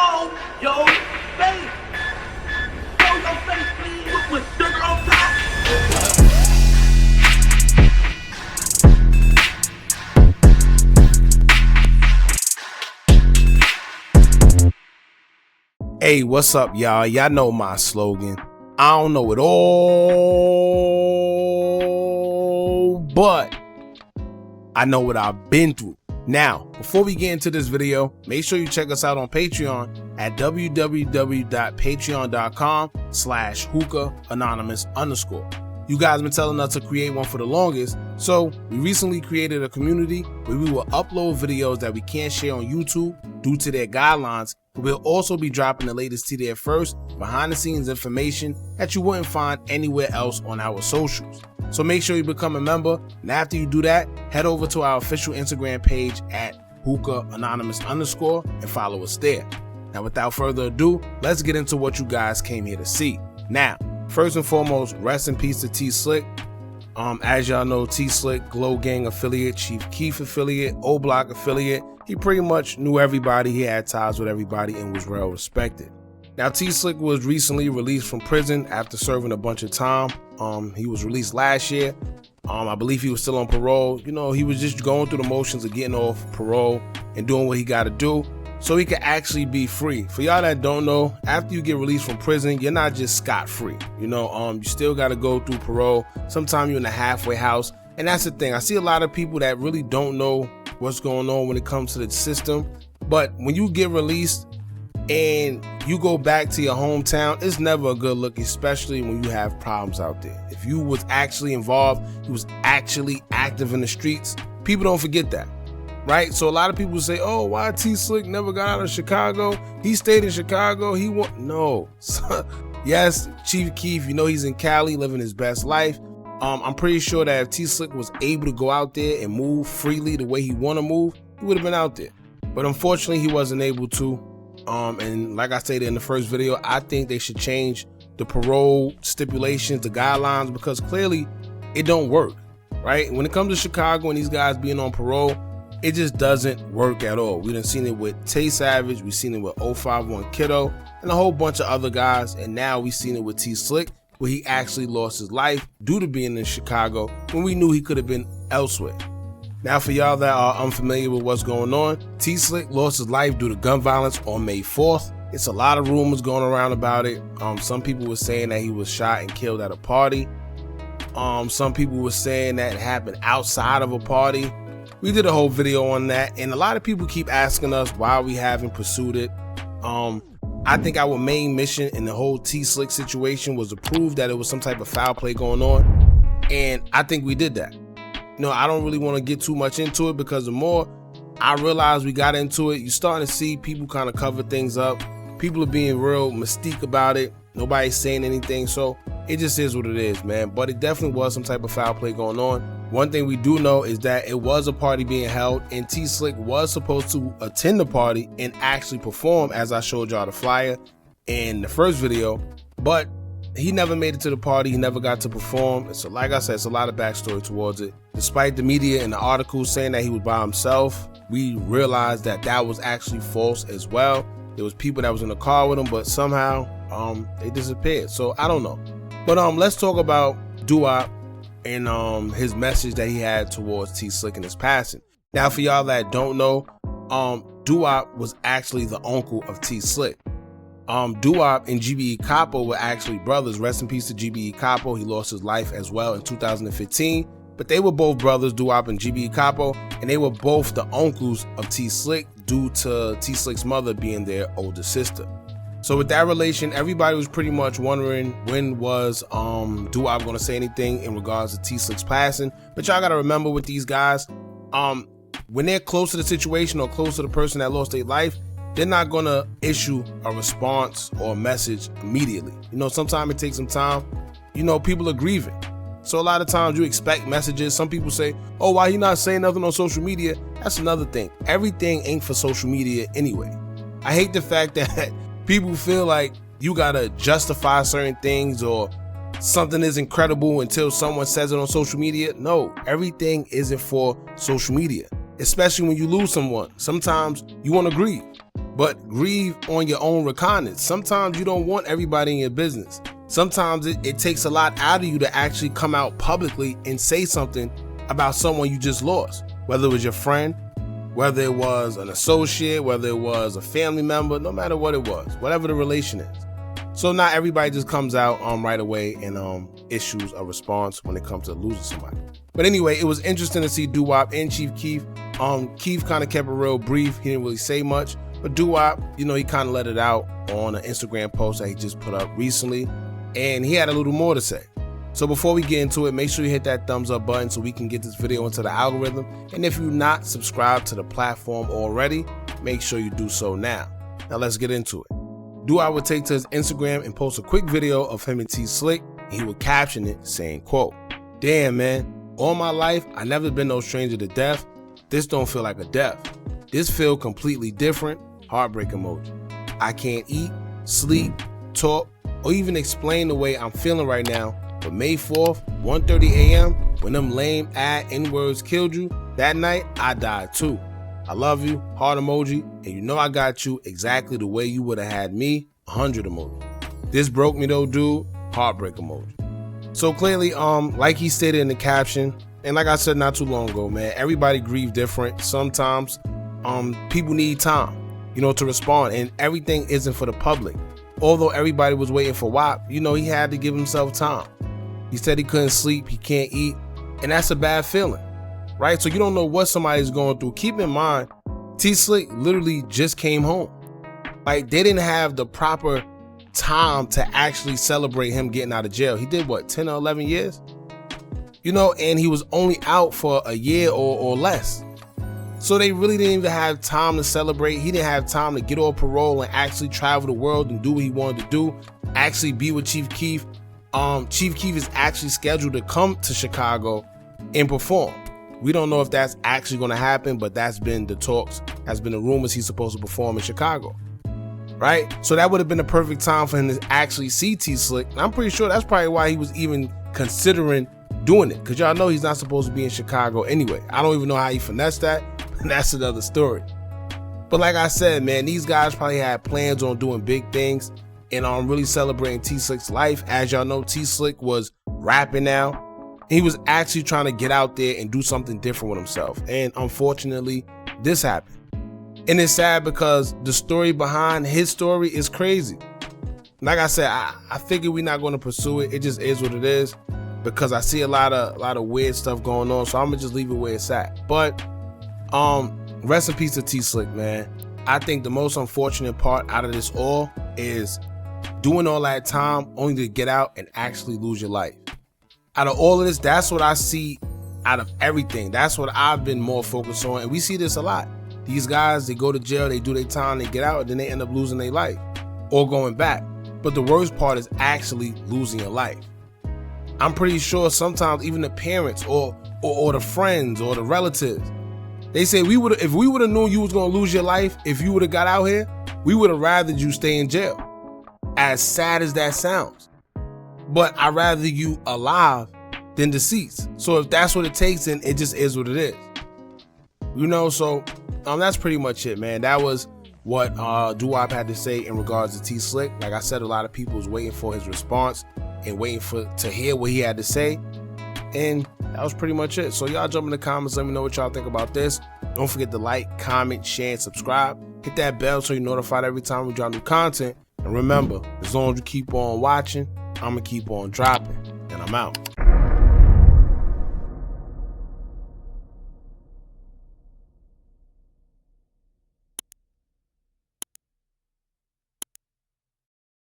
show your face. Show your face, please, with sugar on top. Hey, what's up, y'all? Y'all know my slogan. I don't know it all, but I know what I've been through. Now, before we get into this video, make sure you check us out on Patreon at www.patreon.com/Hookah Anonymous _. You guys been telling us to create one for the longest, so we recently created a community where we will upload videos that we can't share on YouTube due to their guidelines. We'll also be dropping the latest to there first, behind the scenes information that you wouldn't find anywhere else on our socials. So make sure you become a member, and after you do that, head over to our official Instagram page at Hookah Anonymous _ and follow us there. Now without further ado, let's get into what you guys came here to see. Now, first and foremost, rest in peace to T Slick. As y'all know, T Slick, GloGang affiliate, Chief Keef affiliate, oblock affiliate. He pretty much knew everybody, he had ties with everybody, and was well respected. Now, T Slick was recently released from prison after serving a bunch of time. He was released last year. I believe he was still on parole. You know, he was just going through the motions of getting off parole and doing what he got to do so he could actually be free. For y'all that don't know, after you get released from prison, you're not just scot-free. You know, you still got to go through parole. Sometimes you're in a halfway house. And that's the thing. I see a lot of people that really don't know what's going on when it comes to the system. But when you get released and you go back to your hometown, it's never a good look, especially when you have problems out there. If you was actually involved, you was actually active in the streets, people don't forget that, right? So a lot of people say, oh, why T Slick never got out of Chicago? He stayed in Chicago. No. Yes, Chief Keef, you know, he's in Cali living his best life. I'm pretty sure that if T Slick was able to go out there and move freely the way he want to move, he would have been out there. But unfortunately, he wasn't able to. And like I stated in the first video, I think they should change the parole stipulations, the guidelines, because clearly it don't work, right? When it comes to Chicago and these guys being on parole, it just doesn't work at all. We done seen it with Tay Savage, we've seen it with 051 Kiddo, and a whole bunch of other guys, and now we've seen it with T Slick, where he actually lost his life due to being in Chicago when we knew he could have been elsewhere. Now, for y'all that are unfamiliar with what's going on, T Slick lost his life due to gun violence on May 4th. It's a lot of rumors going around about it. Some people were saying that he was shot and killed at a party. Some people were saying that it happened outside of a party. We did a whole video on that, and a lot of people keep asking us why we haven't pursued it. I think our main mission in the whole T Slick situation was to prove that it was some type of foul play going on, and I think we did that. You know, I don't really want to get too much into it because the more I realize we got into it, you're starting to see people kind of cover things up. People are being real mystique about it. Nobody's saying anything, so it just is what it is, man. But it definitely was some type of foul play going on. One thing we do know is that it was a party being held, and T Slick was supposed to attend the party and actually perform, as I showed y'all the flyer in the first video, but he never made it to the party. He never got to perform. So like I said, it's a lot of backstory towards it. Despite the media and the articles saying that he was by himself, we realized that that was actually false as well. There was people that was in the car with him, but somehow they disappeared. So I don't know. But let's talk about Duop and his message that he had towards T Slick and his passing. Now, for y'all that don't know, Duop was actually the uncle of T Slick. Duop and GBE Capo were actually brothers. Rest in peace to GBE Capo. He lost his life as well in 2015. But they were both brothers, Duop and GBE Capo, and they were both the uncles of T Slick due to T Slick's mother being their older sister. So with that relation, everybody was pretty much wondering when was Duop going to say anything in regards to T Slick's passing. But y'all got to remember with these guys, when they're close to the situation or close to the person that lost their life, they're not going to issue a response or a message immediately. You know, sometimes it takes some time. You know, people are grieving. So a lot of times you expect messages. Some people say, oh, why you not saying nothing on social media? That's another thing. Everything ain't for social media anyway. I hate the fact that people feel like you got to justify certain things or something is incredible until someone says it on social media. No, everything isn't for social media, especially when you lose someone. Sometimes you want to grieve. but grieve on your own recognizance. Sometimes you don't want everybody in your business. Sometimes it takes a lot out of you to actually come out publicly and say something about someone you just lost, whether it was your friend, whether it was an associate, whether it was a family member, no matter what it was, whatever the relation is. So not everybody just comes out right away and issues a response when it comes to losing somebody. But anyway, it was interesting to see DooWop and Chief Keef. Keef kind of kept it real brief. He didn't really say much, but DooWop, he kind of let it out on an Instagram post that he just put up recently, and he had a little more to say. So before we get into it, make sure you hit that thumbs up button so we can get this video into the algorithm. And if you're not subscribed to the platform already, make sure you do so now. Now let's get into it. DooWop would take to his Instagram and post a quick video of him and T Slick, and he would caption it saying, quote, "Damn, man, all my life, I never been no stranger to death. This don't feel like a death. This feel completely different. Heartbreak emoji. I can't eat, sleep, talk, or even explain the way I'm feeling right now. But May 4th, 1:30 a.m., when them lame N-words killed you, that night, I died too. I love you, heart emoji, and I got you exactly the way you would have had me, 100 emoji. This broke me though, dude, heartbreak emoji." So clearly, like he stated in the caption, and like I said not too long ago, man, everybody grieve different. Sometimes people need time, to respond, and everything isn't for the public. Although everybody was waiting for WAP, he had to give himself time. He said he couldn't sleep, he can't eat, and that's a bad feeling, right? So you don't know what somebody's going through. Keep in mind, T Slick literally just came home. Like, they didn't have the proper time to actually celebrate him getting out of jail. He did what, 10 or 11 years? And he was only out for a year or less. So they really didn't even have time to celebrate. He didn't have time to get off parole and actually travel the world and do what he wanted to do, actually be with Chief Keef. Chief Keef is actually scheduled to come to Chicago and perform. We don't know if that's actually going to happen, but that's been the talks, has been the rumors he's supposed to perform in Chicago, right? So that would have been the perfect time for him to actually see T Slick. And I'm pretty sure that's probably why he was even considering doing it, because y'all know he's not supposed to be in Chicago anyway. I don't even know how he finessed that. That's another story. But like I said, man, these guys probably had plans on doing big things and really celebrating T Slick's life. As y'all know, T Slick was rapping now, and he was actually trying to get out there and do something different with himself. And unfortunately, this happened. And it's sad because the story behind his story is crazy. Like I said, I figured we're not going to pursue it. It just is what it is, because I see a lot of weird stuff going on. So I'm gonna just leave it where it's at. But rest in peace to T Slick, man. I think the most unfortunate part out of this all is doing all that time only to get out and actually lose your life. Out of all of this, that's what I see out of everything. That's what I've been more focused on. And we see this a lot. These guys, they go to jail, they do their time, they get out, and then they end up losing their life or going back. But the worst part is actually losing your life. I'm pretty sure sometimes even the parents or the friends or the relatives, they say, if we would have known you was going to lose your life, if you would have got out here, we would have rather you stay in jail. As sad as that sounds. But I'd rather you alive than deceased. So if that's what it takes, then it just is what it is. So that's pretty much it, man. That was what DooWop had to say in regards to T Slick. Like I said, a lot of people was waiting for his response and waiting to hear what he had to say. And that was pretty much it. So y'all jump in the comments, let me know what y'all think about this. Don't forget to like, comment, share, and subscribe. Hit that bell so you're notified every time we drop new content. And remember, as long as you keep on watching, I'm going to keep on dropping. And I'm out.